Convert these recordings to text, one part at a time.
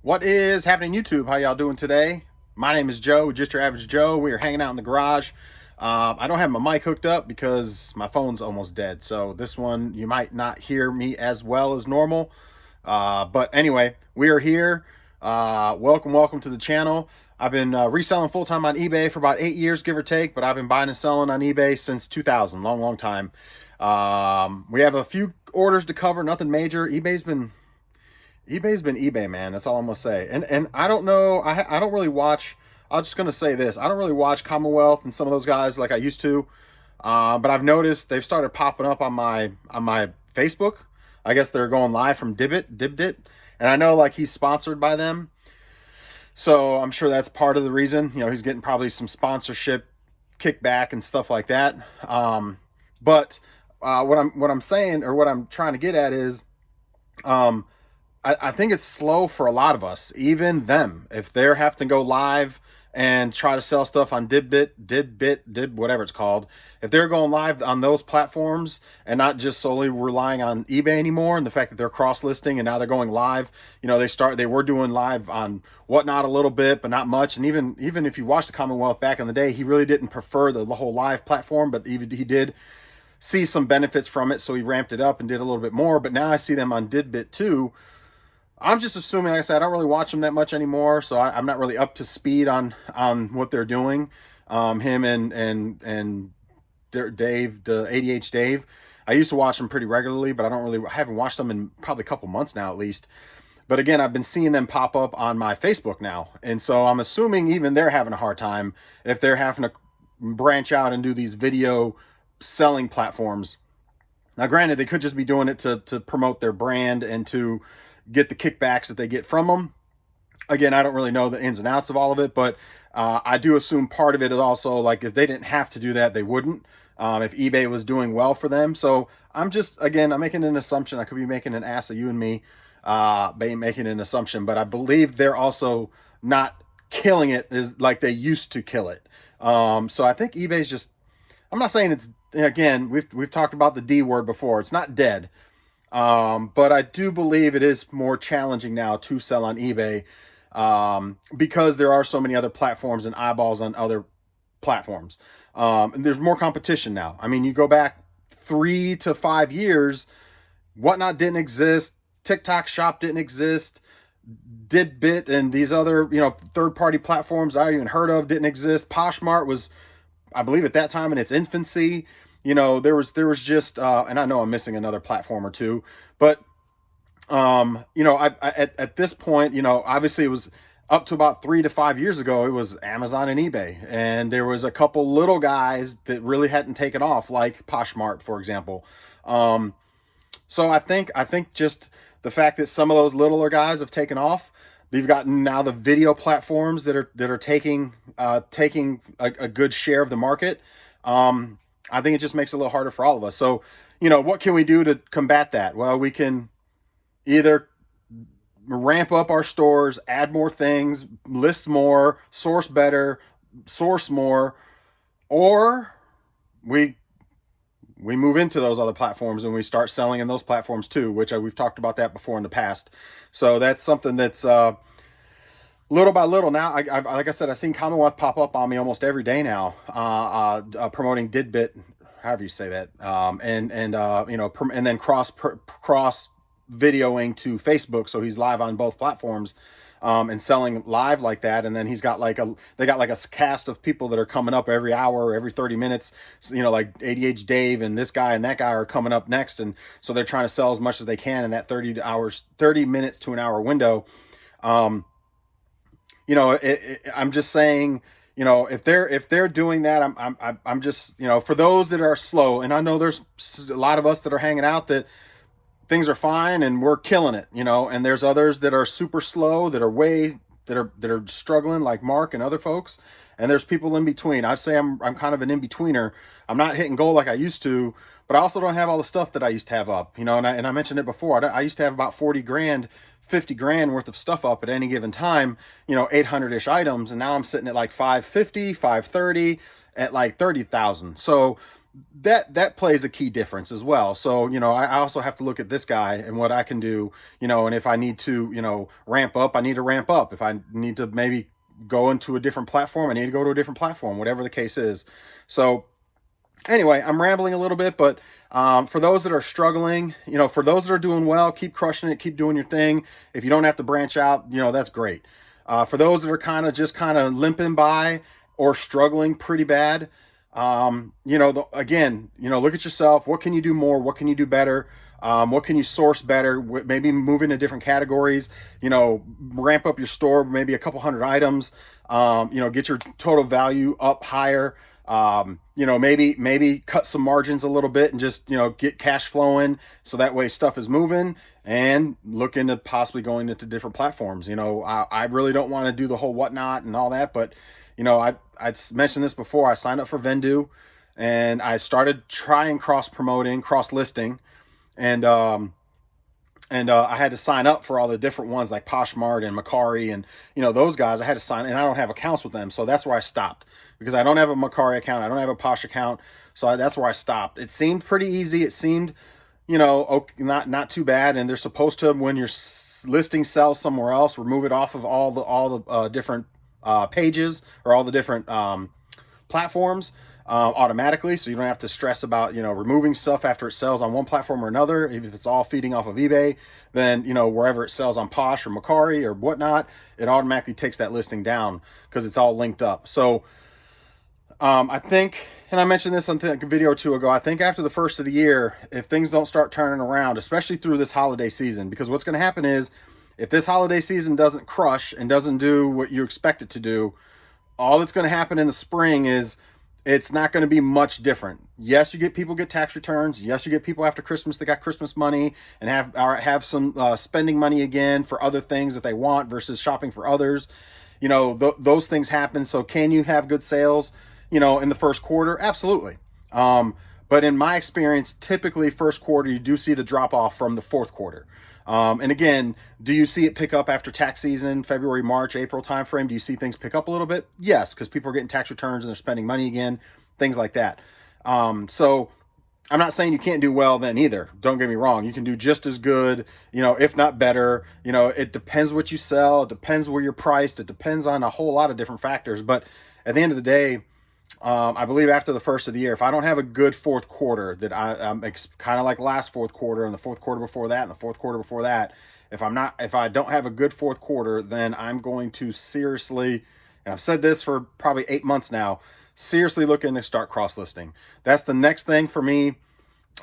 What is happening, YouTube? How y'all doing today? My name is Joe, just your average Joe. We are hanging out in the garage. I don't have my mic hooked up because my phone's almost dead. So this one, you might not hear me as well as normal. But anyway, we are here. Welcome to the channel. I've been reselling full-time on eBay for about 8 years, give or take. But I've been buying and selling on eBay since 2000, long time. We have a few orders to cover, nothing major. eBay's been eBay, man. That's all I'm gonna say. And I don't know. I don't really watch. I'm just gonna say this. I don't really watch Commonwealth and some of those guys like I used to. But I've noticed they've started popping up on my Facebook. I guess they're going live from Dibdit, and I know like he's sponsored by them. So I'm sure that's part of the reason. You know, he's getting probably some sponsorship kickback and stuff like that. But what I'm saying, or what I'm trying to get at is, I think it's slow for a lot of us, even them. If they're having to go live and try to sell stuff on Did whatever it's called, if they're going live on those platforms and not just solely relying on eBay anymore, and the fact that they're cross-listing and now they're going live, you know, they were doing live on Whatnot a little bit, but not much. And even if you watch the Commonwealth back in the day, he really didn't prefer the whole live platform, but even he did see some benefits from it, so he ramped it up and did a little bit more. But now I see them on Didbit too. I'm just assuming, like I said, I don't really watch them that much anymore, so I'm not really up to speed on what they're doing. Him and Dave, the ADH Dave. I used to watch them pretty regularly, but I haven't watched them in probably a couple months now at least. But again, I've been seeing them pop up on my Facebook now, and so I'm assuming even they're having a hard time if they're having to branch out and do these video selling platforms. Now, granted, they could just be doing it to promote their brand and to get the kickbacks that they get from them. Again, I don't really know the ins and outs of all of it, but I do assume part of it is also like if they didn't have to do that, they wouldn't. If eBay was doing well for them. So I'm making an assumption. I could be making an ass of you and me, making an assumption, but I believe they're also not killing it as like they used to kill it. So I think eBay's just, I'm not saying it's, again, we've talked about the D word before. It's not dead. But I do believe it is more challenging now to sell on eBay, because there are so many other platforms and eyeballs on other platforms. And there's more competition now. I mean, you go back 3 to 5 years, Whatnot didn't exist. TikTok Shop didn't exist. Didbit and these other, third-party platforms I even heard of didn't exist. Poshmark was, I believe at that time, in its infancy. There was just, and I know I'm missing another platform or two, but, at this point, obviously it was up to about 3 to 5 years ago, it was Amazon and eBay. And there was a couple little guys that really hadn't taken off, like Poshmark, for example. So I think just the fact that some of those littler guys have taken off, you've got now the video platforms that are taking a good share of the market. I think it just makes it a little harder for all of us. So, what can we do to combat that? Well, we can either ramp up our stores, add more things, list more, source better, source more, or we move into those other platforms and we start selling in those platforms too, which we've talked about that before in the past. So that's something that's little by little now. Like I said, I've seen Commonwealth pop up on me almost every day now, promoting Didbit, however you say that, and then cross videoing to Facebook, so he's live on both platforms, and selling live like that. And then they got like a cast of people that are coming up every hour, every 30 minutes. So, like ADH Dave and this guy and that guy are coming up next, and so they're trying to sell as much as they can in that 30 minutes to an hour window. I'm just saying, if they're doing that, I'm just, for those that are slow, and I know there's a lot of us that are hanging out that things are fine and we're killing it, and there's others that are super slow, that are struggling, like Mark and other folks, and there's people in between. I'd say I'm kind of an in-betweener. I'm not hitting goal like I used to, but I also don't have all the stuff that I used to have up, and I mentioned it before. I used to have about 40 grand, 50 grand worth of stuff up at any given time, 800-ish items. And now I'm sitting at like 550, 530 at like 30,000. So that plays a key difference as well. So, I also have to look at this guy and what I can do, and if I need to, ramp up, I need to ramp up. If I need to maybe go into a different platform, I need to go to a different platform, whatever the case is. So anyway, I'm rambling a little bit, but for those that are struggling, for those that are doing well, keep crushing it, keep doing your thing. If you don't have to branch out, that's great. For those that are kind of limping by or struggling pretty bad, again, look at yourself. What can you do more? What can you do better? What can you source better? Maybe move into different categories, ramp up your store, maybe a couple hundred items, get your total value up higher. Maybe cut some margins a little bit and just, get cash flowing. So that way stuff is moving, and look into possibly going into different platforms. I really don't want to do the whole whatnot and all that, but I mentioned this before. I signed up for Vendoo, and I started trying cross promoting, cross listing, and I had to sign up for all the different ones like Poshmark and Macari and those guys. I had to sign, and I don't have accounts with them, so that's where I stopped, because I don't have a Macari account, I don't have a Posh account, so that's where I stopped. It seemed pretty easy. It seemed okay, not too bad, and they're supposed to, when your listing sells somewhere else, remove it off of all the different pages or all the different platforms automatically, so you don't have to stress about removing stuff after it sells on one platform or another. If it's all feeding off of eBay, then wherever it sells on Posh or Macari or whatnot, it automatically takes that listing down because it's all linked up. So I think, and I mentioned this on a video or two ago, I think after the first of the year, if things don't start turning around, especially through this holiday season, because what's going to happen is, if this holiday season doesn't crush and doesn't do what you expect it to do, all that's going to happen in the spring is it's not going to be much different. Yes, you get people get tax returns. Yes, you get people after Christmas that got Christmas money and have some spending money again for other things that they want versus shopping for others. Those things happen. So can you have good sales, in the first quarter? Absolutely. But in my experience, typically first quarter, you do see the drop off from the fourth quarter. And again, do you see it pick up after tax season, February, March, April timeframe? Do you see things pick up a little bit? Yes, because people are getting tax returns and they're spending money again, things like that. So I'm not saying you can't do well then either. Don't get me wrong. You can do just as good, if not better. It depends what you sell. It depends where you're priced. It depends on a whole lot of different factors. But at the end of the day, I believe after the first of the year, if I don't have a good fourth quarter, that I'm kind of like last fourth quarter and the fourth quarter before that and the fourth quarter before that, if I don't have a good fourth quarter, then I'm going to seriously, and I've said this for probably 8 months now, seriously looking to start cross listing. That's the next thing for me,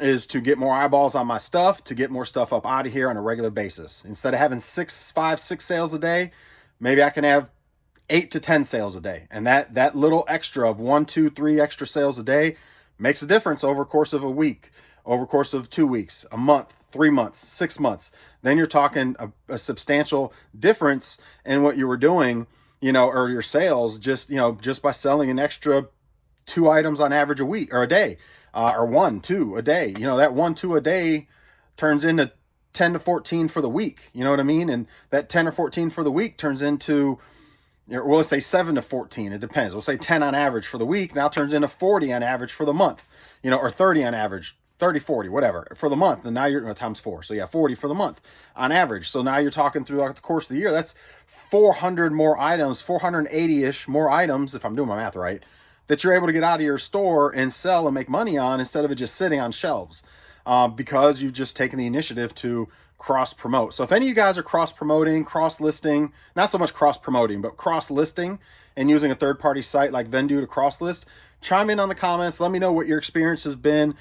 is to get more eyeballs on my stuff, to get more stuff up out of here on a regular basis. Instead of having 5, 6 sales a day, maybe I can have 8 to 10 sales a day. And that little extra of 1, 2, 3 extra sales a day makes a difference over the course of a week, over the course of 2 weeks, a month, 3 months, 6 months. Then you're talking a substantial difference in what you were doing, or your sales, just by selling an extra 2 items on average a week or a day, or 1, 2 a day. That 1, 2 a day turns into 10 to 14 for the week. You know what I mean? And that 10 or 14 for the week turns into, well, let's say 7 to 14. It depends. We'll say 10 on average for the week. Now turns into 40 on average for the month, or 30 on average, 30, 40, whatever for the month. And now you're times 4. So yeah, 40 for the month on average. So now you're talking throughout the course of the year, that's 400 more items, 480-ish more items, if I'm doing my math right, that you're able to get out of your store and sell and make money on, instead of it just sitting on shelves, because you've just taken the initiative to cross promote. So if any of you guys are cross promoting, cross listing, not so much cross promoting, but cross listing and using a third party site like Vendoo to cross list, chime in on the comments. Let me know what your experience has been.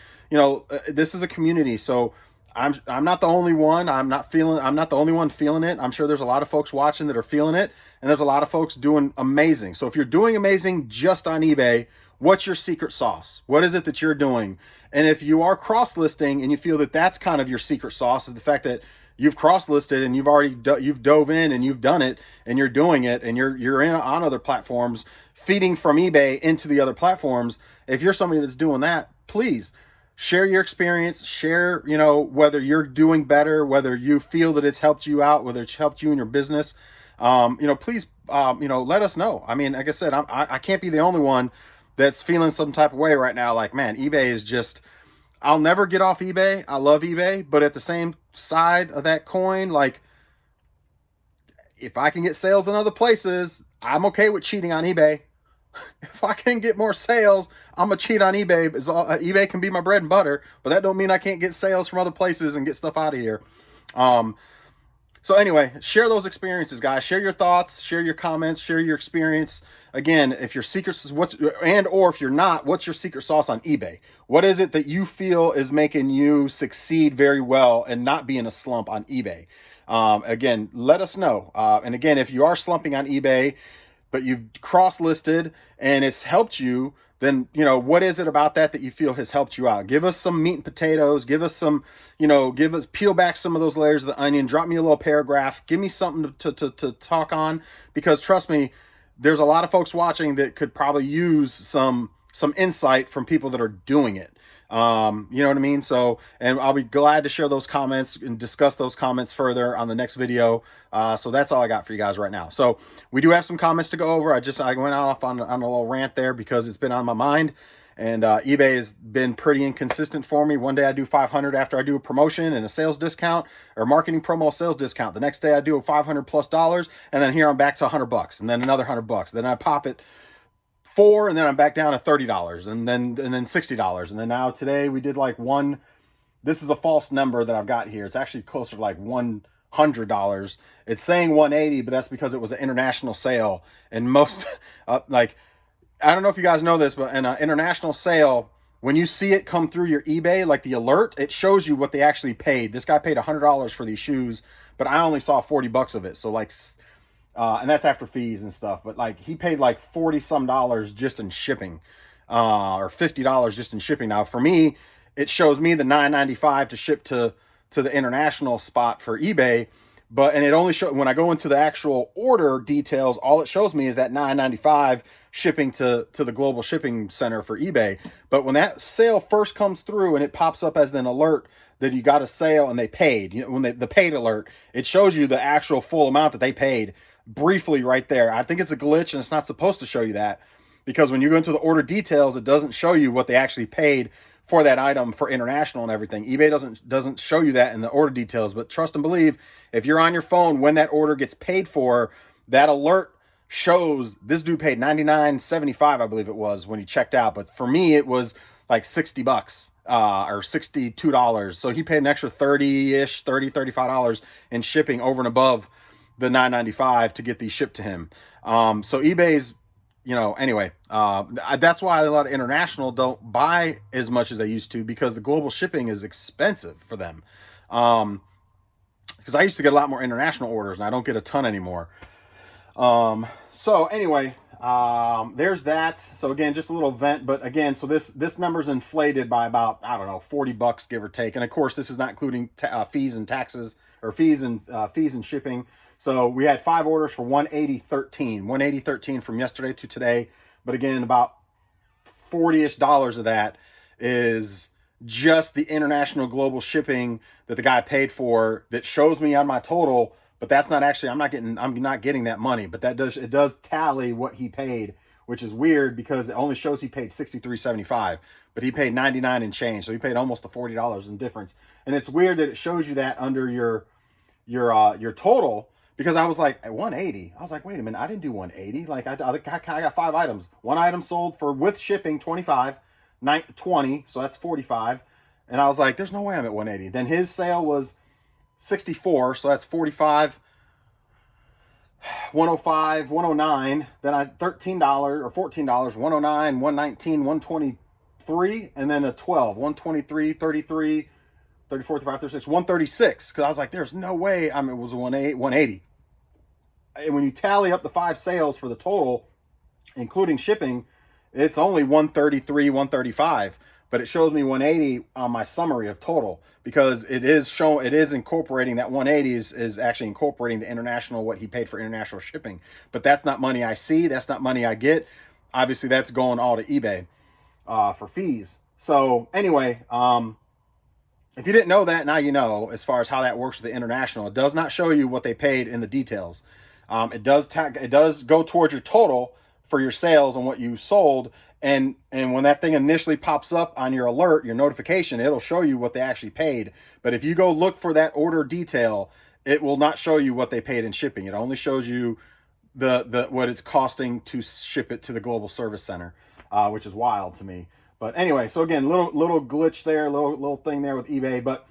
This is a community, so I'm not the only one. I'm not the only one feeling it. I'm sure there's a lot of folks watching that are feeling it, and there's a lot of folks doing amazing. So if you're doing amazing just on eBay, what's your secret sauce? What is it that you're doing? And if you are cross-listing and you feel that that's kind of your secret sauce, is the fact that you've cross-listed and you've dove in and you've done it and you're doing it and you're on other platforms, feeding from eBay into the other platforms. If you're somebody that's doing that, please share your experience. Share, whether you're doing better, whether you feel that it's helped you out, whether it's helped you in your business. Please, let us know. I mean, like I said, I can't be the only one that's feeling some type of way right now, like, man, eBay is just, I'll never get off eBay. I love eBay, but at the same side of that coin, like, if I can get sales in other places, I'm okay with cheating on eBay. If I can get more sales, I'm gonna cheat on eBay. eBay can be my bread and butter, but that don't mean I can't get sales from other places and get stuff out of here. So anyway, share those experiences, guys. Share your thoughts, share your comments, share your experience. Again, if your secrets, or if you're not, what's your secret sauce on eBay? What is it that you feel is making you succeed very well and not be in a slump on eBay? Again, let us know. And again, if you are slumping on eBay, but you've cross-listed and it's helped you, then, what is it about that you feel has helped you out? Give us some meat and potatoes. Give us some, peel back some of those layers of the onion. Drop me a little paragraph. Give me something to talk on, because trust me, there's a lot of folks watching that could probably use some insight from people that are doing it. You know what I mean? So, and I'll be glad to share those comments and discuss those comments further on the next video. So that's all I got for you guys right now. So we do have some comments to go over. I went off on a little rant there because it's been on my mind, and eBay has been pretty inconsistent for me. One day I do 500 after I do a promotion and a sales discount, or marketing promo sales discount. The next day I do a $500+, and then here I'm back to $100, and then another $100. Then I pop it $4, and then I'm back down to $30, and then $60, and then now today we did like one. This is a false number that I've got here. It's actually closer to like $100. It's saying 180, but that's because it was an international sale, and most like, I don't know if you guys know this, but in an international sale, when you see it come through your eBay, like the alert, it shows you what they actually paid. This guy paid $100 for these shoes, but I only saw 40 bucks of it. So like, and that's after fees and stuff, but like he paid like 40 some dollars just in shipping, or $50 just in shipping. Now for me, it shows me the $9.95 to ship to the international spot for eBay, and it only shows, when I go into the actual order details, all it shows me is that $9.95 shipping to the global shipping center for eBay. But when that sale first comes through and it pops up as an alert that you got a sale and they paid, when the paid alert, it shows you the actual full amount that they paid briefly right there. I think it's a glitch, and it's not supposed to show you that, because when you go into the order details, it doesn't show you what they actually paid for that item for international and everything. eBay doesn't show you that in the order details, but trust and believe, if you're on your phone, when that order gets paid for, that alert shows this dude paid $99.75, I believe it was, when he checked out. But for me, it was like $60, or $62. So he paid an extra $35 in shipping over and above the $9.95 to get these shipped to him. So eBay's, anyway, that's why a lot of international don't buy as much as they used to, because the global shipping is expensive for them. Because I used to get a lot more international orders, and I don't get a ton anymore. So anyway, there's that. So again, just a little vent, but again, so this number's inflated by about, I don't know, 40 bucks, give or take. And of course, this is not including fees and taxes, or fees and shipping. So we had 5 orders for $180.13 from yesterday to today. But again, about $40-ish of that is just the international global shipping that the guy paid for, that shows me on my total. But that's not actually, I'm not getting that money, but it does tally what he paid, which is weird because it only shows he paid $63.75, but he paid $99 and change. So he paid almost the $40 in difference. And it's weird that it shows you that under your total, because I was like, at 180, I was like, wait a minute, I didn't do 180. Like I got 5 items. One item sold for, with shipping, 25, 20, so that's 45. And I was like, there's no way I'm at 180. Then his sale was 64, so that's 45, 105, 109. Then I $13 or $14, 109, 119, 123, and then a 12, 123, 33, 34, 35, 36, 136. Because I was like, there's no way it was 180. And when you tally up the 5 sales for the total, including shipping, it's only 133, 135. But it shows me 180 on my summary of total, because it is incorporating that 180 is actually incorporating the international, what he paid for international shipping. But that's not money I see. That's not money I get. Obviously, that's going all to eBay for fees. So anyway, if you didn't know that, now you know, as far as how that works with the international. It does not show you what they paid in the details. It does go towards your total, for your sales and what you sold. And when that thing initially pops up on your alert, your notification, it'll show you what they actually paid. But if you go look for that order detail, it will not show you what they paid in shipping. It only shows you the what it's costing to ship it to the global service center, which is wild to me. But anyway, so again, little glitch there, little thing there with eBay. But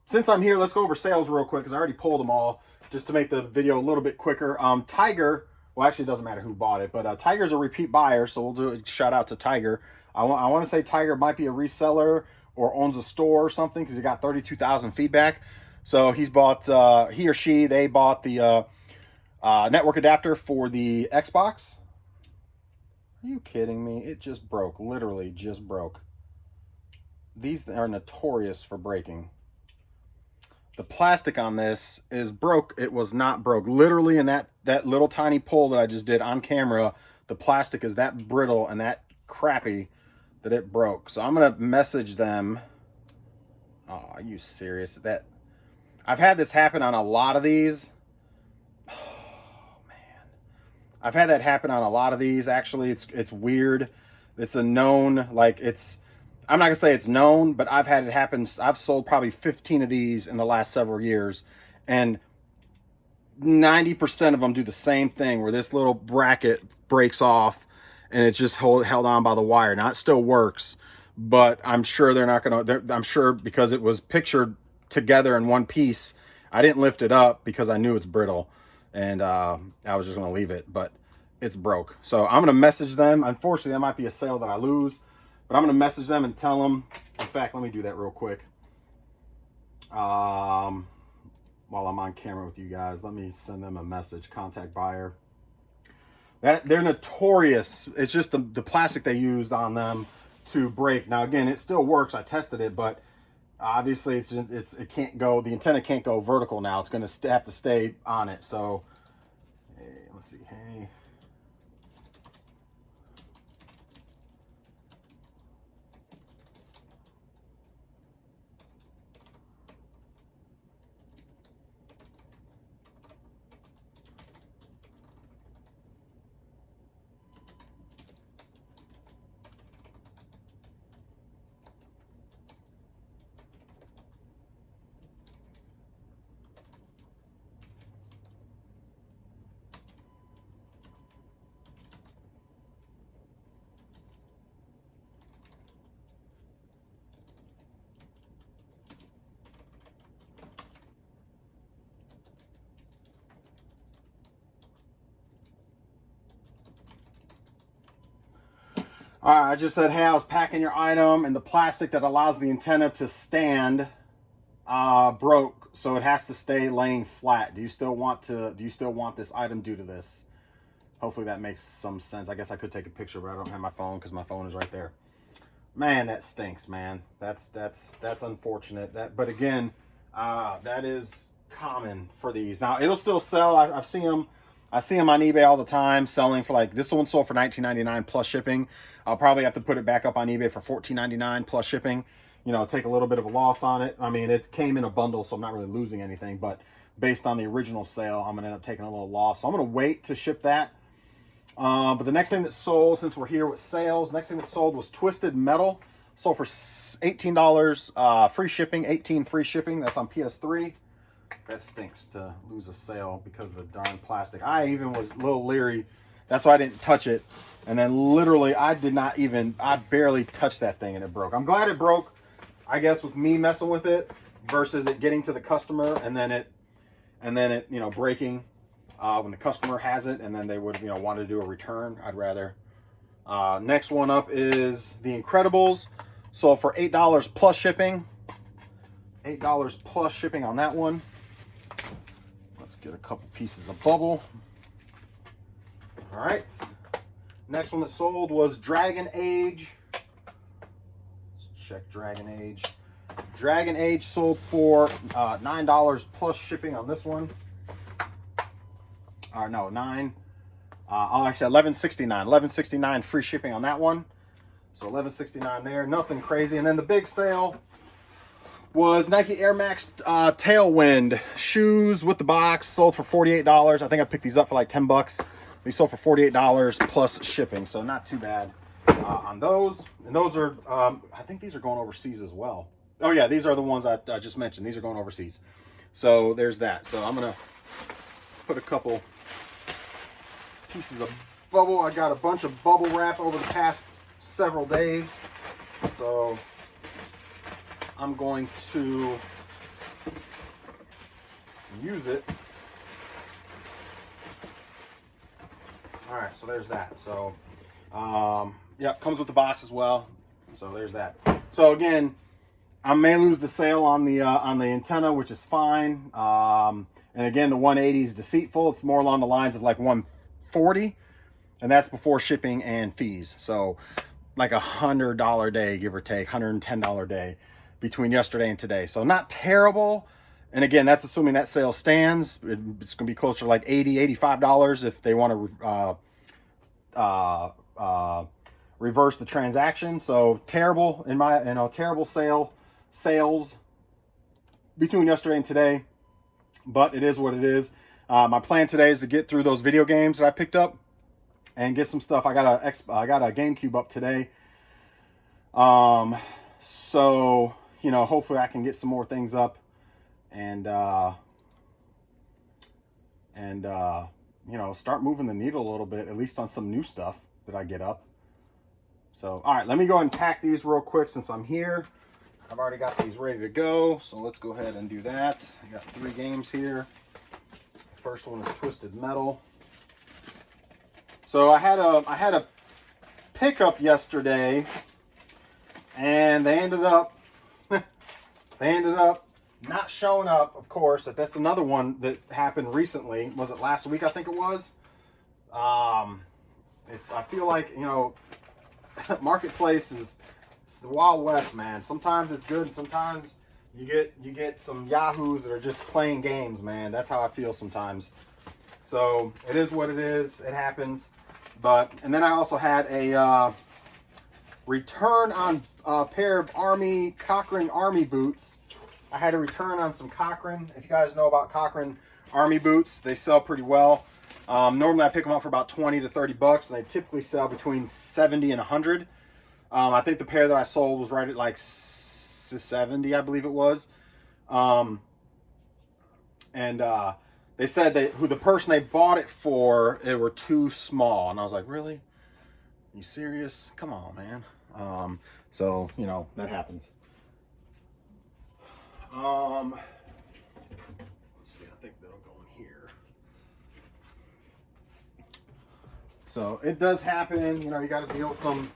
since I'm here, let's go over sales real quick because I already pulled them all just to make the video a little bit quicker. Tiger, well, actually, it doesn't matter who bought it, but Tiger's a repeat buyer, so we'll do a shout out to Tiger. I want to say Tiger might be a reseller or owns a store or something because he got 32,000 feedback. So he's bought, he or she, they bought the network adapter for the Xbox. Are you kidding me? It just broke. Literally just broke. These are notorious for breaking. The plastic on this is broke. It was not broke. Literally in that little tiny pull that I just did on camera, the plastic is that brittle and that crappy that it broke. So I'm going to message them. Oh, are you serious? That I've had this happen on a lot of these. Oh, man. I've had that happen on a lot of these. Actually, it's weird. It's a known, like I'm not gonna say it's known, but I've had it happen. I've sold probably 15 of these in the last several years, and 90% of them do the same thing where this little bracket breaks off and it's just held on by the wire. Now it still works, but I'm sure they're not gonna, I'm sure because it was pictured together in one piece, I didn't lift it up because I knew it's brittle, and I was just gonna leave it, but it's broke. So I'm gonna message them. Unfortunately, that might be a sale that I lose. But I'm going to message them and tell them. In fact, let me do that real quick. While I'm on camera with you guys, let me send them a message. Contact buyer. They're notorious. It's just the plastic they used on them to break. Now, again, it still works. I tested it, but obviously it can't go. The antenna can't go vertical now. It's going to have to stay on it. So, hey, let's see. Hey. All right, I just said, hey, I was packing your item, and the plastic that allows the antenna to stand broke, so it has to stay laying flat. Do you still want this item due to this? Hopefully that makes some sense. I guess I could take a picture, but I don't have my phone because my phone is right there. Man, that stinks, man. That's unfortunate. But again, that is common for these. Now it'll still sell. I've seen them. I see them on eBay all the time, selling for like, this one sold for $19.99 plus shipping. I'll probably have to put it back up on eBay for $14.99 plus shipping. You know, take a little bit of a loss on it. I mean, it came in a bundle, so I'm not really losing anything. But based on the original sale, I'm going to end up taking a little loss. So I'm going to wait to ship that. But the next thing that sold, since we're here with sales, next thing that sold was Twisted Metal. Sold for $18 free shipping, $18 free shipping. That's on PS3. That stinks to lose a sale because of the darn plastic. I even was a little leery. That's why I didn't touch it. And then literally I barely touched that thing and it broke. I'm glad it broke, I guess, with me messing with it versus it getting to the customer and then it, you know, breaking when the customer has it and then they would, you know, want to do a return. I'd rather. Next one up is the Incredibles. Sold for $8 plus shipping. $8 plus shipping on that one. Let's get a couple pieces of bubble. All right. Next one that sold was Dragon Age. Let's check Dragon Age. Dragon Age sold for $9 plus shipping on this one. Or no, $9. Actually, $11.69. $11.69 free shipping on that one. So $11.69 there. Nothing crazy. And then the big sale was Nike Air Max Tailwind shoes with the box. Sold for $48. I think I picked these up for like $10. They sold for $48 plus shipping, so not too bad on those. And those are, I think these are going overseas as well. Oh yeah, these are the ones I just mentioned. These are going overseas. So there's that. So I'm gonna put a couple pieces of bubble. I got a bunch of bubble wrap over the past several days. So I'm going to use it. All right, so there's that. So, yeah, comes with the box as well. So there's that. So again, I may lose the sale on the antenna, which is fine. And again, the 180 is deceitful. It's more along the lines of like 140, and that's before shipping and fees. So like $100 a day, give or take, $110 a day between yesterday and today. So not terrible. And again, that's assuming that sale stands. It's going to be closer to like $80, $85 if they want to reverse the transaction. So terrible in my, terrible sales between yesterday and today, but it is what it is. My plan today is to get through those video games that I picked up and get some stuff. I got a GameCube up today. So, hopefully I can get some more things up and start moving the needle a little bit, at least on some new stuff that I get up. So, all right, let me go ahead and pack these real quick since I'm here. I've already got these ready to go, so let's go ahead and do that. I got 3 games here. First one is Twisted Metal. So I had a pickup yesterday, and they ended up not showing up. Of course, that's another one that happened recently. Was it last week? I think it was. I feel like marketplace is the Wild West, man. Sometimes it's good, and sometimes you get some yahoos that are just playing games, man. That's how I feel sometimes. So it is what it is. It happens. And then I also had a return on a pair of Cochrane Army boots. I had a return on some Cochrane. If you guys know about Cochrane Army boots, they sell pretty well. Normally I pick them up for about 20 to 30 bucks, and they typically sell between 70 and 100. I think the pair that I sold was right at like 70, I believe it was. They said the person they bought it for, it were too small. And I was like, really? Are you serious? Come on, man. So, that happens. Let's see, I think that'll go in here. So it does happen, you got to deal with some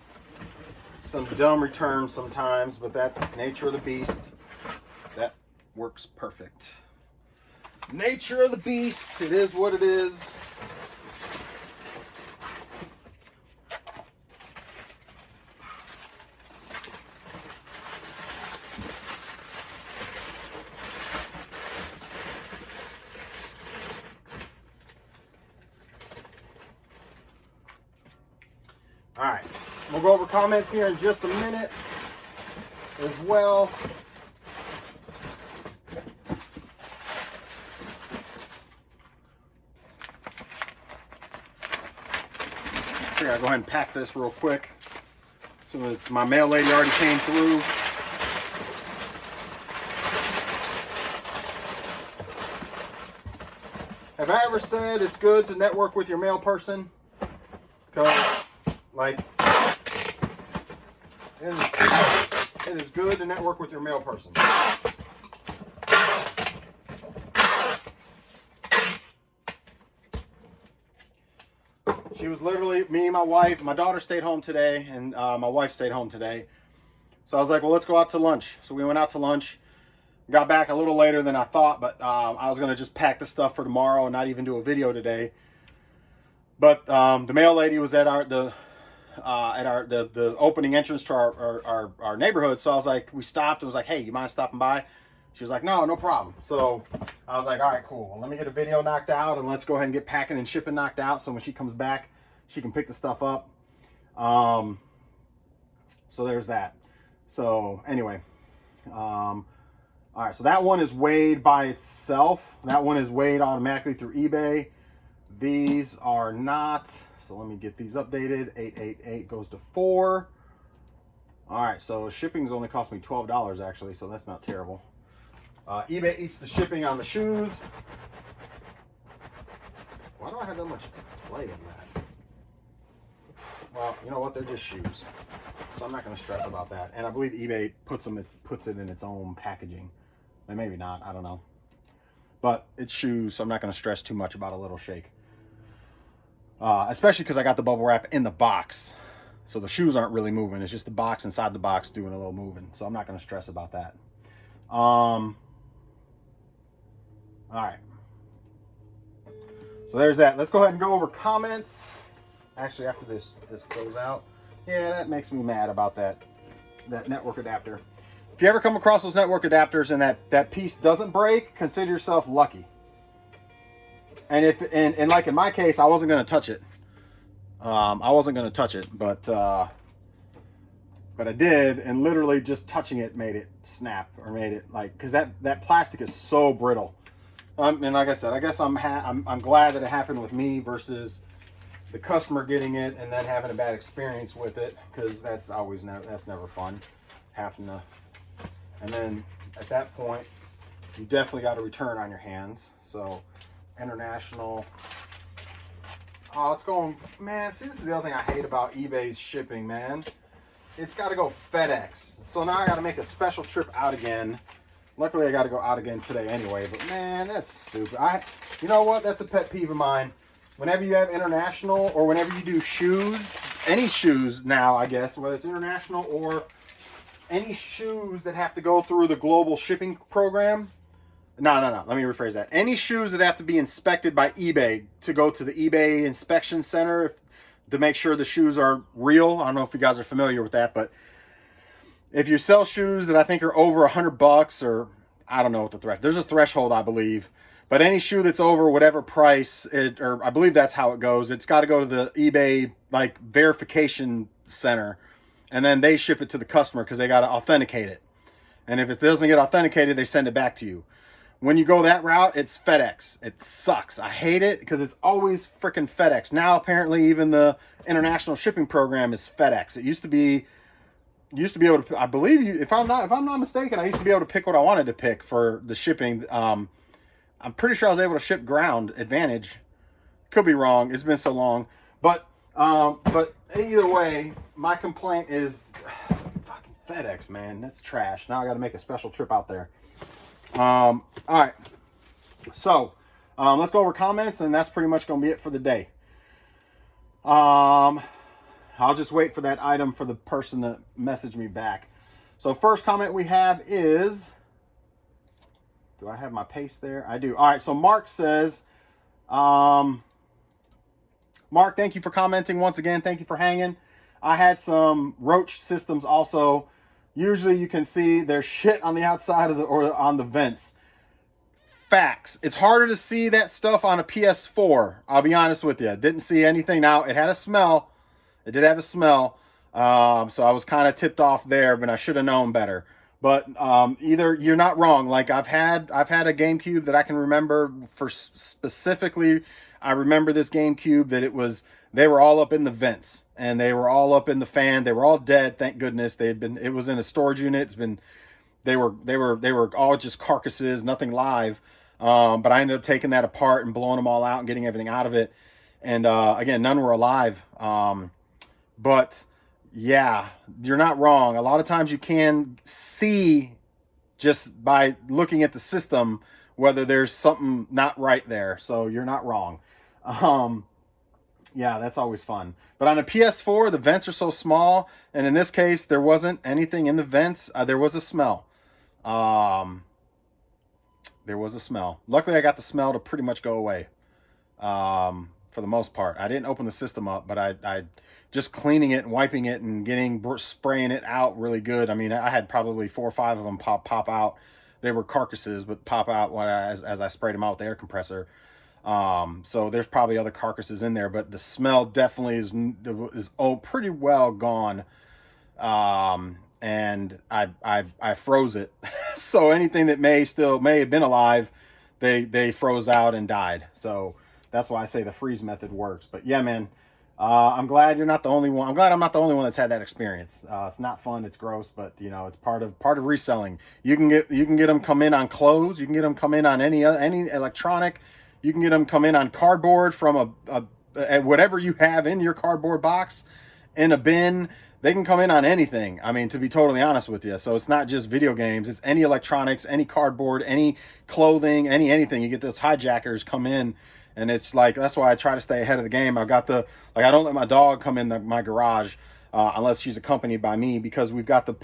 dumb returns sometimes, but that's nature of the beast. That works perfect. Nature of the beast. It is what it is. All right, we'll go over comments here in just a minute as well. Here, I'll go ahead and pack this real quick. So it's my mail lady already came through. Have I ever said it's good to network with your mail person? Because, like, it is good to network with your mail person. She was literally, me and my wife, my daughter stayed home today, and my wife stayed home today. So I was like, well, let's go out to lunch. So we went out to lunch. Got back a little later than I thought, but I was going to just pack the stuff for tomorrow and not even do a video today. But the mail lady was at the opening entrance to our neighborhood. So I was like, we stopped and was like, hey, you mind stopping by? She was like, no problem. So I was like, all right, cool. Well, let me get a video knocked out and let's go ahead and get packing and shipping knocked out. So when she comes back, she can pick the stuff up. So there's that. So anyway, all right. So that one is weighed by itself. That one is weighed automatically through eBay. These are not, so let me get these updated. 888 goes to 4. All right, so shipping's only cost me $12 actually, so that's not terrible. eBay eats the shipping on the shoes. Why do I have that much play in that? Well, you know what? They're just shoes, so I'm not going to stress about that. And I believe eBay puts it in its own packaging. And maybe not. I don't know. But it's shoes, so I'm not going to stress too much about a little shake. Especially because I got the bubble wrap in the box, so the shoes aren't really moving. It's just the box inside the box doing a little moving. So I'm not going to stress about that. All right. So there's that. Let's go ahead and go over comments. Actually, after this goes out. Yeah, that makes me mad about that network adapter. If you ever come across those network adapters and that piece doesn't break, consider yourself lucky. And and like in my case, I wasn't going to touch it. I wasn't going to touch it, but I did, and literally just touching it made it snap, or made it because that plastic is so brittle. And like I said, I guess I'm glad that it happened with me versus the customer getting it and then having a bad experience with it, because that's never fun, having to. And then at that point, you definitely got a return on your hands. So international. Oh, it's going, man. See, this is the other thing I hate about eBay's shipping, man. It's got to go FedEx. So now I got to make a special trip out again. Luckily, I got to go out again today anyway. But man, that's stupid. You know what? That's a pet peeve of mine. Whenever you have international, or whenever you do shoes, any shoes now, I guess, whether it's international or any shoes that have to go through the global shipping program. No. Let me rephrase that. Any shoes that have to be inspected by eBay to go to the eBay inspection center to make sure the shoes are real. I don't know if you guys are familiar with that, but if you sell shoes that I think are over $100, or I don't know what the threshold. There's a threshold, I believe. But any shoe that's over whatever price, or I believe that's how it goes. It's got to go to the eBay verification center, and then they ship it to the customer because they got to authenticate it. And if it doesn't get authenticated, they send it back to you. When you go that route, it's FedEx. It sucks. I hate it because it's always freaking FedEx. Now apparently even the international shipping program is FedEx. It used to be able to. I believe you. If I'm not mistaken, I used to be able to pick what I wanted to pick for the shipping. I'm pretty sure I was able to ship ground advantage. Could be wrong. It's been so long, but either way, my complaint is fucking FedEx, man. That's trash. Now I got to make a special trip out there. All right. So, let's go over comments, and that's pretty much going to be it for the day. I'll just wait for that item for the person to message me back. So first comment we have is, do I have my paste there? I do. All right. So Mark says, Mark, thank you for commenting once again. Thank you for hanging. I had some Roach systems also. Usually you can see there's shit on the outside of or on the vents. Facts. It's harder to see that stuff on a PS4. I'll be honest with you. Didn't see anything. Now, it had a smell. It did have a smell. So I was kind of tipped off there, but I should have known better. But either you're not wrong. Like I've had a GameCube that I can remember for specifically. I remember this GameCube that they were all up in the vents and they were all up in the fan. They were all dead. Thank goodness. It was in a storage unit. They were all just carcasses, nothing live. But I ended up taking that apart and blowing them all out and getting everything out of it. And again, none were alive. But yeah, you're not wrong. A lot of times you can see just by looking at the system whether there's something not right there. So you're not wrong. Yeah, that's always fun. But on a PS4, the vents are so small, and in this case, there wasn't anything in the vents. There was a smell. There was a smell. Luckily, I got the smell to pretty much go away for the most part. I didn't open the system up, but I just cleaning it and wiping it and spraying it out really good. I mean, I had probably 4 or 5 of them pop out. They were carcasses, but pop out as I sprayed them out with the air compressor. So there's probably other carcasses in there, but the smell definitely is pretty well gone. And I froze it. So anything that may have been alive, they froze out and died. So that's why I say the freeze method works. But yeah, man, I'm glad you're not the only one. I'm glad I'm not the only one that's had that experience. It's not fun. It's gross, but you know, it's part of reselling. You can get them come in on clothes. You can get them come in on any electronic. You can get them come in on cardboard from whatever you have in your cardboard box, in a bin. They can come in on anything. I mean, to be totally honest with you. So it's not just video games. It's any electronics, any cardboard, any clothing, anything. You get those hijackers come in, and it's like, that's why I try to stay ahead of the game. I've got I don't let my dog come in my garage unless she's accompanied by me, because we've got the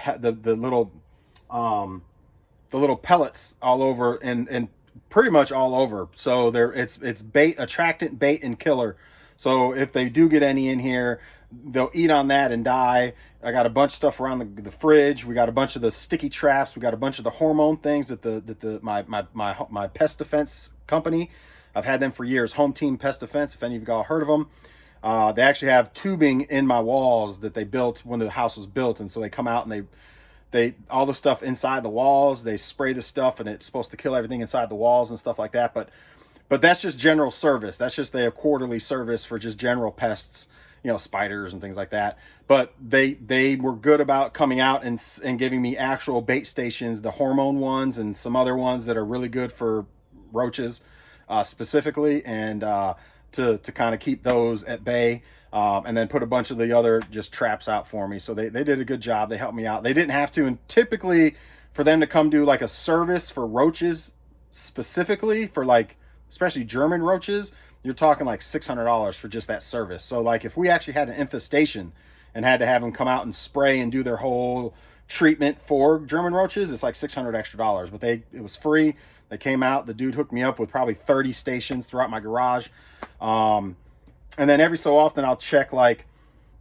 little pellets all over, and pretty much all over. So it's bait, attractant, bait, and killer. So if they do get any in here, they'll eat on that and die. I got a bunch of stuff around the fridge. We got a bunch of the sticky traps. We got a bunch of the hormone things that my pest defense company, I've had them for years. Home Team Pest Defense, if any of you all heard of them. They actually have tubing in my walls that they built when the house was built, and so they come out and they all the stuff inside the walls. They spray the stuff, and it's supposed to kill everything inside the walls and stuff like that. But that's just general service. That's just their quarterly service for just general pests, spiders and things like that. But they were good about coming out and giving me actual bait stations, the hormone ones and some other ones that are really good for roaches specifically, and to kind of keep those at bay, and then put a bunch of the other just traps out for me. So they did a good job. They helped me out. They didn't have to, and typically for them to come do like a service for roaches specifically, for like especially German roaches, you're talking like $600 for just that service. So like if we actually had an infestation and had to have them come out and spray and do their whole treatment for German roaches, it's like $600 extra. But it was free. They came out. The dude hooked me up with probably 30 stations throughout my garage. And then every so often I'll check like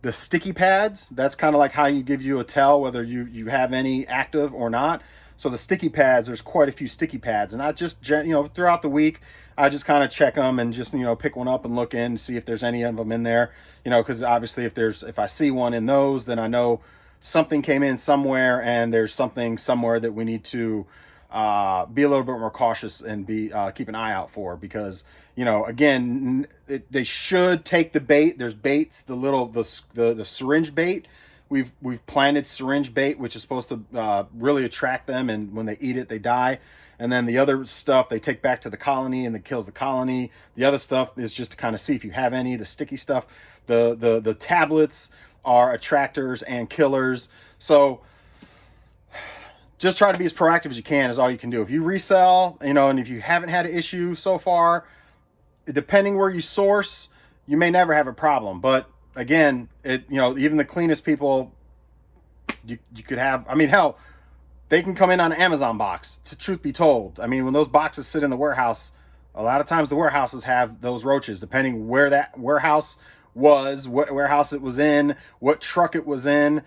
the sticky pads. That's kind of like how you give you a tell whether you have any active or not. So the sticky pads, there's quite a few sticky pads, and I just, throughout the week, I just kind of check them and just, pick one up and look in, see if there's any of them in there, because obviously if I see one in those, then I know something came in somewhere, and there's something somewhere that we need to be a little bit more cautious and keep an eye out for, because, again, they should take the bait. There's baits, the syringe bait. We've planted syringe bait, which is supposed to really attract them, and when they eat it, they die. And then the other stuff they take back to the colony, and it kills the colony. The other stuff is just to kind of see if you have any. The sticky stuff, the tablets are attractors and killers. So just try to be as proactive as you can is all you can do. If you resell, and if you haven't had an issue so far, depending where you source, you may never have a problem. But again, even the cleanest people, you could have, hell, they can come in on an Amazon box, to truth be told. When those boxes sit in the warehouse, a lot of times the warehouses have those roaches, depending where that warehouse was, what warehouse it was in, what truck it was in,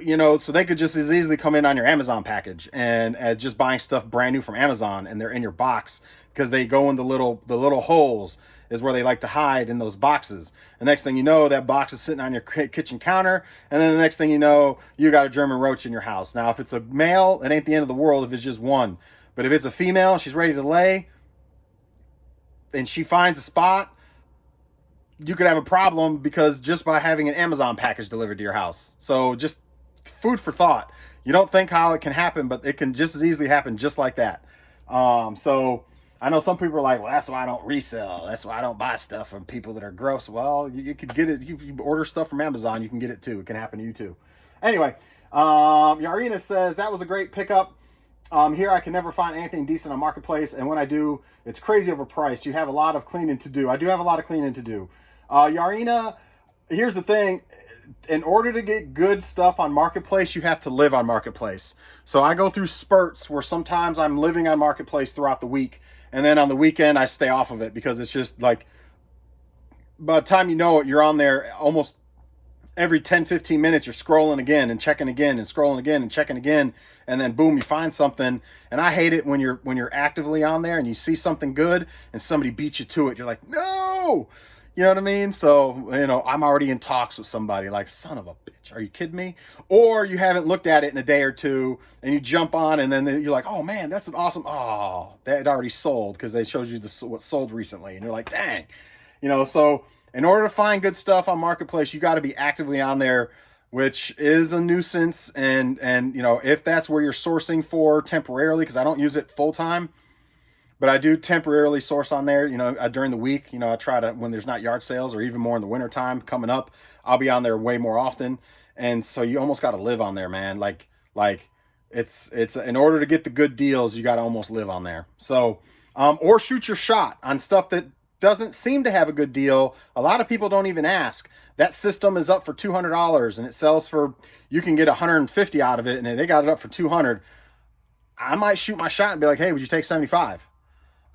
so they could just as easily come in on your Amazon package and just buying stuff brand new from Amazon, and they're in your box because they go in the little holes is where they like to hide in those boxes. The next thing you know, that box is sitting on your kitchen counter, and then the next thing you know, you got a German roach in your house. Now, if it's a male, it ain't the end of the world if it's just one. But if it's a female, she's ready to lay, and she finds a spot, you could have a problem, because just by having an Amazon package delivered to your house. So just food for thought. You don't think how it can happen, but it can just as easily happen just like that. So I know some people are like, well, that's why I don't resell. That's why I don't buy stuff from people that are gross. Well, you could get it. You order stuff from Amazon, you can get it too. It can happen to you too. Anyway, Yarina says, that was a great pickup. Here I can never find anything decent on Marketplace, and when I do, it's crazy overpriced. You have a lot of cleaning to do. I do have a lot of cleaning to do. Yarina, here's the thing. In order to get good stuff on Marketplace, you have to live on Marketplace. So I go through spurts where sometimes I'm living on Marketplace throughout the week, and then on the weekend I stay off of it, because it's just like, by the time you know it, you're on there almost every 10-15 minutes. You're scrolling again and checking again and scrolling again and checking again, and then boom, you find something. And I hate it when you're actively on there and you see something good and somebody beats you to it. You're like, no, You know what I mean? So, I'm already in talks with somebody like, son of a bitch, are you kidding me? Or you haven't looked at it in a day or two and you jump on and then you're like, oh man, that's an awesome, oh, that already sold because they showed you what sold recently. And you're like, dang, so in order to find good stuff on Marketplace, you got to be actively on there, which is a nuisance. And if that's where you're sourcing for temporarily, because I don't use it full time, but I do temporarily source on there, during the week. I try to, when there's not yard sales or even more in the wintertime coming up, I'll be on there way more often. And so you almost got to live on there, man. Like it's in order to get the good deals, you got to almost live on there. So, or shoot your shot on stuff that doesn't seem to have a good deal. A lot of people don't even ask. That system is up for $200 and it sells for, you can get 150 out of it, and they got it up for 200. I might shoot my shot and be like, hey, would you take 75?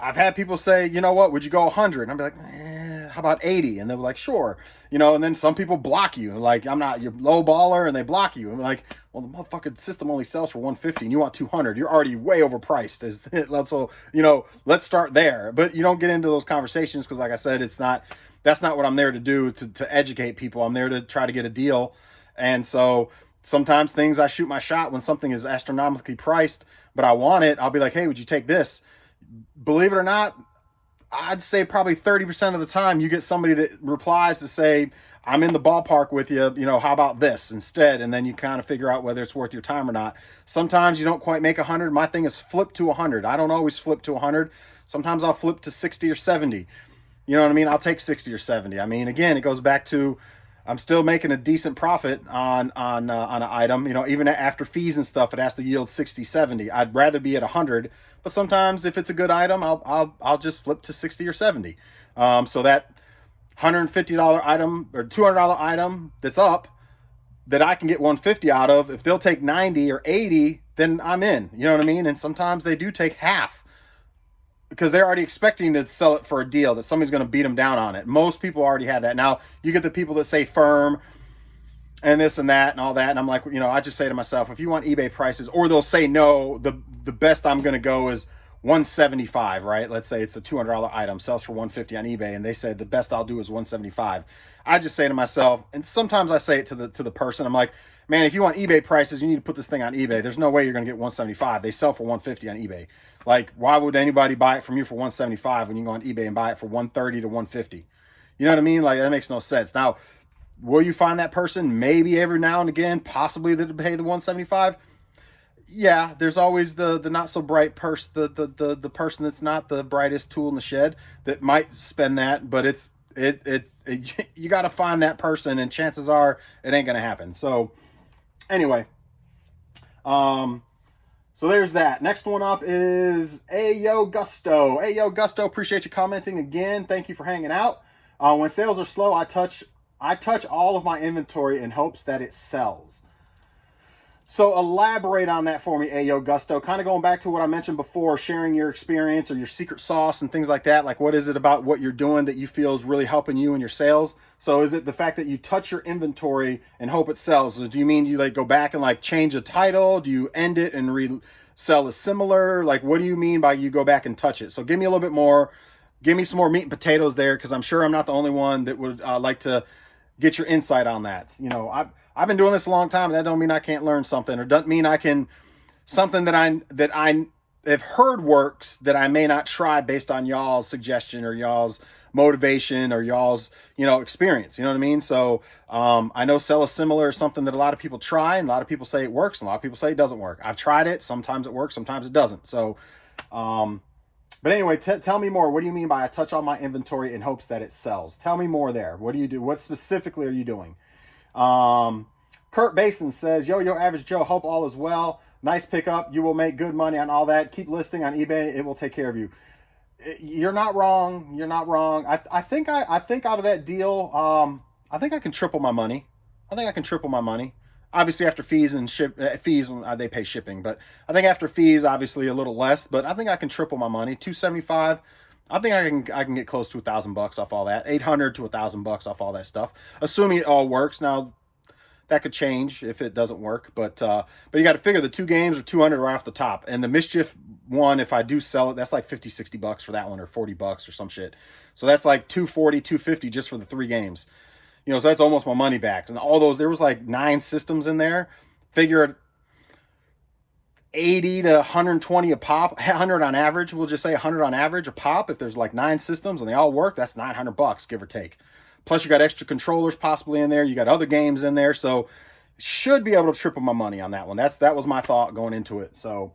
I've had people say, you know what, would you go 100? And I'd be like, how about 80? And they were like, sure. And then some people block you. Like, I'm not your low baller, and they block you. I'm like, well, the motherfucking system only sells for 150 and you want 200. You're already way overpriced. So, let's start there. But you don't get into those conversations because, like I said, that's not what I'm there to do, to educate people. I'm there to try to get a deal. And so sometimes I shoot my shot when something is astronomically priced, but I want it. I'll be like, hey, would you take this? Believe it or not, I'd say probably 30% of the time you get somebody that replies to say, I'm in the ballpark with you, how about this instead? And then you kind of figure out whether it's worth your time or not. Sometimes you don't quite make 100. My thing is flip to 100. I don't always flip to 100. Sometimes I'll flip to 60 or 70. You know what I mean? I'll take 60 or 70. I mean, again, it goes back to, I'm still making a decent profit on an item. Even after fees and stuff, it has to yield 60, 70. I'd rather be at 100, but sometimes if it's a good item, I'll just flip to 60 or 70. So that $150 item or $200 item that's up, that I can get 150 out of, if they'll take 90 or 80, then I'm in. You know what I mean? And sometimes they do take half, because they're already expecting to sell it for a deal, that somebody's going to beat them down on it. Most people already have that. Now, you get the people that say firm and this and that and all that. And I'm like, I just say to myself, if you want eBay prices, or they'll say no, the best I'm going to go is 175, right? Let's say it's a $200 item, sells for 150 on eBay, and they said the best I'll do is 175. I just say to myself, and sometimes I say it to the person, I'm like, man, if you want eBay prices, you need to put this thing on eBay. There's no way you're going to get 175. They sell for 150 on eBay. Like, why would anybody buy it from you for 175 when you go on eBay and buy it for 130 to 150? You know what I mean? Like, that makes no sense. Now, will you find that person maybe every now and again, possibly that pay the 175? Yeah, there's always the not so bright person, the person that's not the brightest tool in the shed that might spend that, but you got to find that person, and chances are it ain't gonna happen. So anyway, so there's that. Next one up is Ayo Gusto. Ayo Gusto, appreciate you commenting again. Thank you for hanging out. When sales are slow, I touch all of my inventory in hopes that it sells. So elaborate on that for me, Ayo Gusto. Kind of going back to what I mentioned before, sharing your experience or your secret sauce and things like that. Like, what is it about what you're doing that you feel is really helping you in your sales? So is it the fact that you touch your inventory and hope it sells? So do you mean you go back and change a title? Do you end it and resell a similar? What do you mean by you go back and touch it? So give me a little bit more. Give me some more meat and potatoes there, because I'm sure I'm not the only one that would like to get your insight on that. I've been doing this a long time, and that don't mean I can't learn something, or doesn't mean I can, something that I have heard works that I may not try based on y'all's suggestion or y'all's motivation or y'all's, experience. You know what I mean? So I know sell a similar is something that a lot of people try, and a lot of people say it works, and a lot of people say it doesn't work. I've tried it. Sometimes it works, sometimes it doesn't. So, but anyway, tell me more. What do you mean by I touch on my inventory in hopes that it sells? Tell me more there. What do you do? What specifically are you doing? Kurt Basin says, yo, Average Joe, hope all is well. Nice pickup. You will make good money on all that. Keep listing on eBay. It will take care of you. You're not wrong. You're not wrong. I think out of that deal, I think I can triple my money. Obviously after fees and fees, they pay shipping, but I think after fees, obviously a little less, but I think I can triple my money. 275. I think I can get close to $1,000 off all that. 800 to $1,000 off all that stuff, assuming it all works. Now, That could change if it doesn't work, but you got to figure the 2 games are 200 right off the top. And the Mischief one, if I do sell it, that's like 50, 60 bucks for that one, or 40 bucks or some shit. So that's like 240, 250 just for the 3 games. You know, so that's almost my money back. And all those, there was like 9 systems in there. Figure 80 to 120 a pop, 100 on average. We'll just say 100 on average a pop. If there's like 9 systems and they all work, that's 900 bucks, give or take. Plus you got extra controllers possibly in there. You got other games in there. So should be able to triple my money on that one. That was my thought going into it. So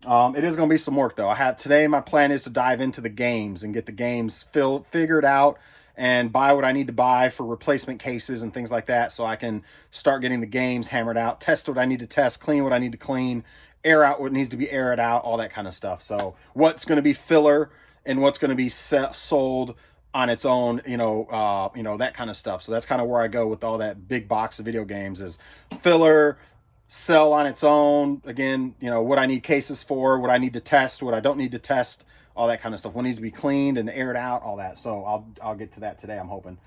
it is going to be some work though. Today my plan is to dive into the games and get the games figured out and buy what I need to buy for replacement cases and things like that, so I can start getting the games hammered out, test what I need to test, clean what I need to clean, air out what needs to be aired out, all that kind of stuff. So what's going to be filler and what's going to be sold on its own, that kind of stuff. So that's kind of where I go with all that big box of video games is filler, sell on its own. Again, what I need cases for, what I need to test, what I don't need to test, all that kind of stuff. What needs to be cleaned and aired out, all that. So I'll get to that today, I'm hoping.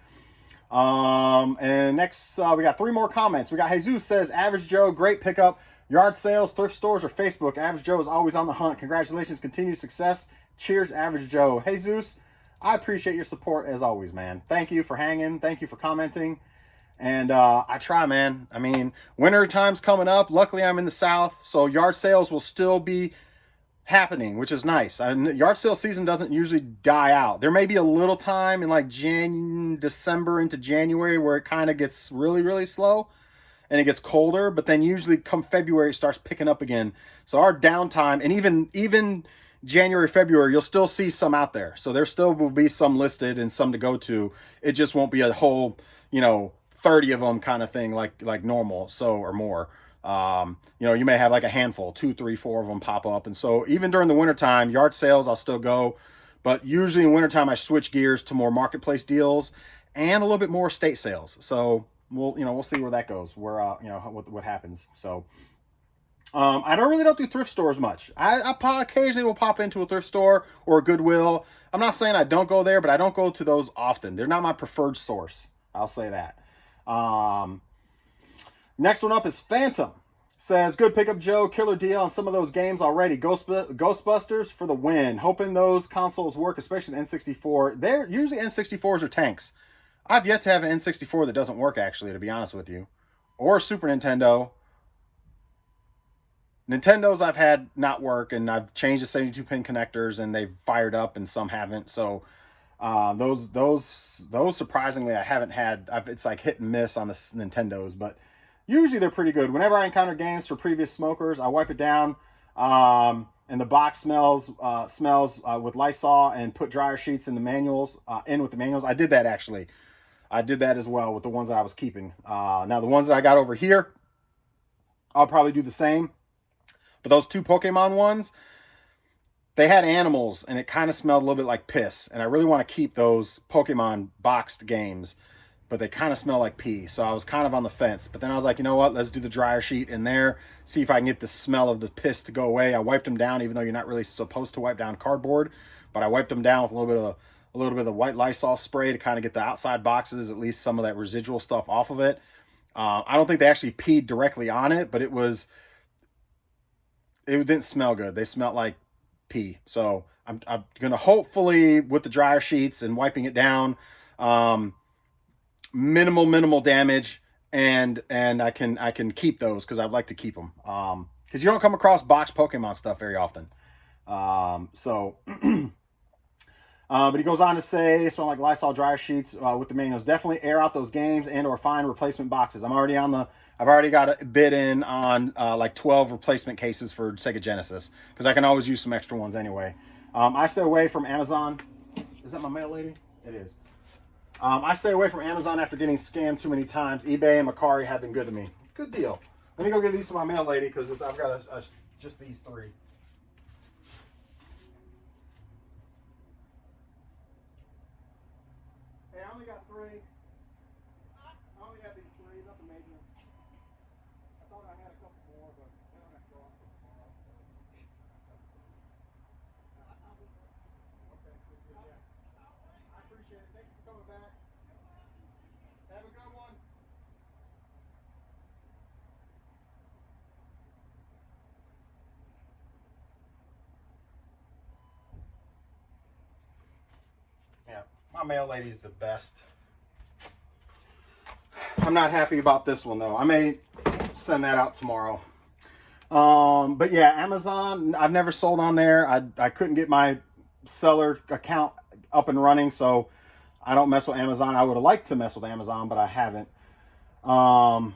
And next, we got 3 more comments. We got Jesus says, Average Joe, great pickup. Yard sales, thrift stores, or Facebook. Average Joe is always on the hunt. Congratulations, continued success. Cheers, Average Joe. Jesus, I appreciate your support as always, man. Thank you for hanging. Thank you for commenting. And I try, man. I mean, winter time's coming up. Luckily, I'm in the South, so yard sales will still be happening, which is nice. Yard sale season doesn't usually die out. There may be a little time in like December into January where it kind of gets really, really slow and it gets colder, but then usually come February it starts picking up again. So our downtime, and even January, February, you'll still see some out there. So there still will be some listed and some to go to. It just won't be a whole, 30 of them kind of thing like normal, so or more. You may have like a handful, 2, 3, 4 of them pop up. And so even during the wintertime, yard sales, I'll still go. But usually in wintertime, I switch gears to more marketplace deals and a little bit more estate sales. So we'll see where that goes, where, what happens. So, I don't do thrift stores much. I occasionally will pop into a thrift store or a Goodwill. I'm not saying I don't go there, but I don't go to those often. They're not my preferred source. I'll say that. Next one up is Phantom. Says, good pickup, Joe. Killer deal on some of those games already. Ghostbusters for the win. Hoping those consoles work, especially the N64. They're usually N64s or tanks. I've yet to have an N64 that doesn't work, actually, to be honest with you. Or Super Nintendo. Nintendos I've had not work, and I've changed the 72-pin connectors, and they've fired up, and some haven't. So those surprisingly I haven't had. It's like hit and miss on the Nintendos, but usually they're pretty good. Whenever I encounter games for previous smokers, I wipe it down, and the box smells with Lysol, and put dryer sheets in the manuals. With the manuals, I did that actually. I did that as well with the ones that I was keeping. Now the ones that I got over here, I'll probably do the same. But those 2 Pokemon ones, they had animals, and it kind of smelled a little bit like piss. And I really want to keep those Pokemon boxed games, but they kind of smell like pee. So I was kind of on the fence. But then I was like, you know what? Let's do the dryer sheet in there, see if I can get the smell of the piss to go away. I wiped them down, even though you're not really supposed to wipe down cardboard. But I wiped them down with a little bit of the white Lysol spray to kind of get the outside boxes, at least some of that residual stuff off of it. I don't think they actually peed directly on it, but it didn't smell good. They smelled like pee. So I'm going to hopefully, with the dryer sheets and wiping it down, minimal damage, and I can keep those because I'd like to keep them. Because you don't come across boxed Pokemon stuff very often. But he goes on to say, smell like Lysol dryer sheets with the manuals. Definitely air out those games and or find replacement boxes. I've already got a bid in on like 12 replacement cases for Sega Genesis, because I can always use some extra ones anyway. I stay away from Amazon. Is that my mail lady? It is. I stay away from Amazon after getting scammed too many times. eBay and Macari have been good to me. Good deal. Let me go give these to my mail lady, because I've got just these 3. Hey, I only got 3. I only got these 3, nothing major. I thought I had a couple more, but they don't have to go off tomorrow. Okay, good, yeah. I appreciate it. Thank you for coming back. Have a good one. My mail lady's the best. I'm not happy about this one though. I may send that out tomorrow. But yeah, Amazon, I've never sold on there. I couldn't get my seller account up and running, so I don't mess with Amazon. I would have liked to mess with Amazon, but I haven't. eBay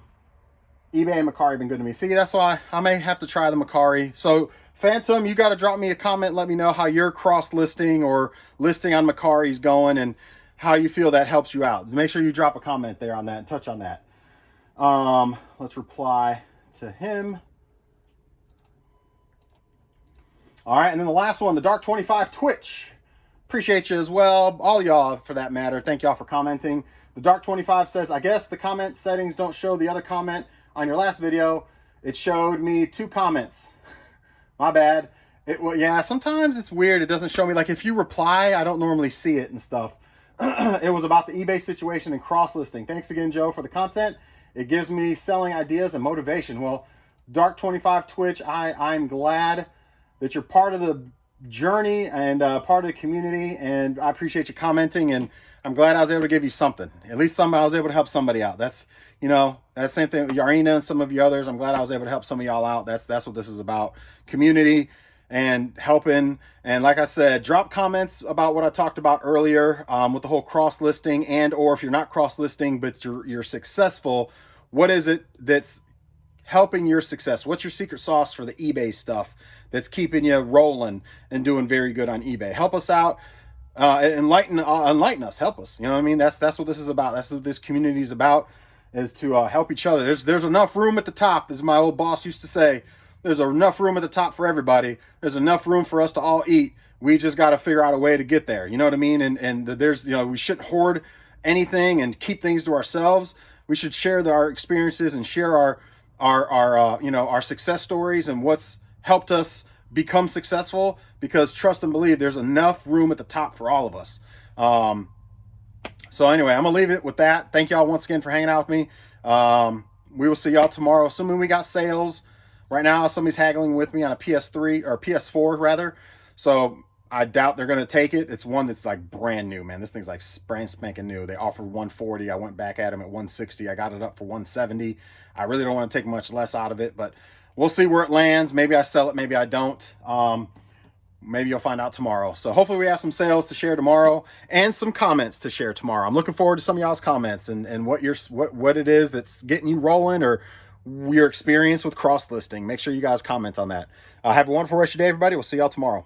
and Mercari have been good to me. See, that's why I may have to try the Mercari. So Phantom, you got to drop me a comment. Let me know how your cross listing or listing on Mercari is going and how you feel that helps you out. Make sure you drop a comment there on that and touch on that. Let's reply to him. All right, and then the last one, the Dark 25 Twitch. Appreciate you as well. All y'all, for that matter. Thank y'all for commenting. The Dark 25 says, I guess the comment settings don't show the other comment on your last video. It showed me 2 comments. My bad. Yeah, sometimes it's weird. It doesn't show me. Like, if you reply, I don't normally see it and stuff. It was about the eBay situation and cross-listing. Thanks again, Joe, for the content. It gives me selling ideas and motivation. Well, Dark 25 Twitch, I'm glad that you're part of the journey and part of the community, and I appreciate you commenting, and I'm glad I was able to give you something. At least I was able to help somebody out. That's, you know, that same thing with Yarina and some of you others. I'm glad I was able to help some of y'all out. That's what this is about. Community and helping. And like I said, drop comments about what I talked about earlier with the whole cross listing, and or if you're not cross listing but you're successful, what is it that's helping your success? What's your secret sauce for the eBay stuff that's keeping you rolling and doing very good on eBay? Help us out. Enlighten us. Help us. You know what I mean? That's what this is about. That's what this community is about, is to help each other. There's enough room at the top, as my old boss used to say. There's enough room at the top for everybody. There's enough room for us to all eat. We just got to figure out a way to get there. You know what I mean? And there's, you know, we shouldn't hoard anything and keep things to ourselves. We should share our experiences and share our you know, our success stories and what's helped us become successful, because trust and believe there's enough room at the top for all of us. So anyway, I'm gonna leave it with that. Thank y'all once again for hanging out with me. We will see y'all tomorrow, assuming we got sales. Right now somebody's haggling with me on a PS3 or PS4 rather, so I doubt they're gonna take it. It's one that's like brand new, man. This thing's like brand spanking new. They offered 140. I went back at them at 160. I got it up for 170. I really don't want to take much less out of it, but we'll see where it lands. Maybe I sell it, maybe I don't. Maybe you'll find out tomorrow. So hopefully we have some sales to share tomorrow and some comments to share tomorrow. I'm looking forward to some of y'all's comments and what it is that's getting you rolling, or your experience with cross listing. Make sure you guys comment on that. Have a wonderful rest of your day, everybody. We'll see y'all tomorrow.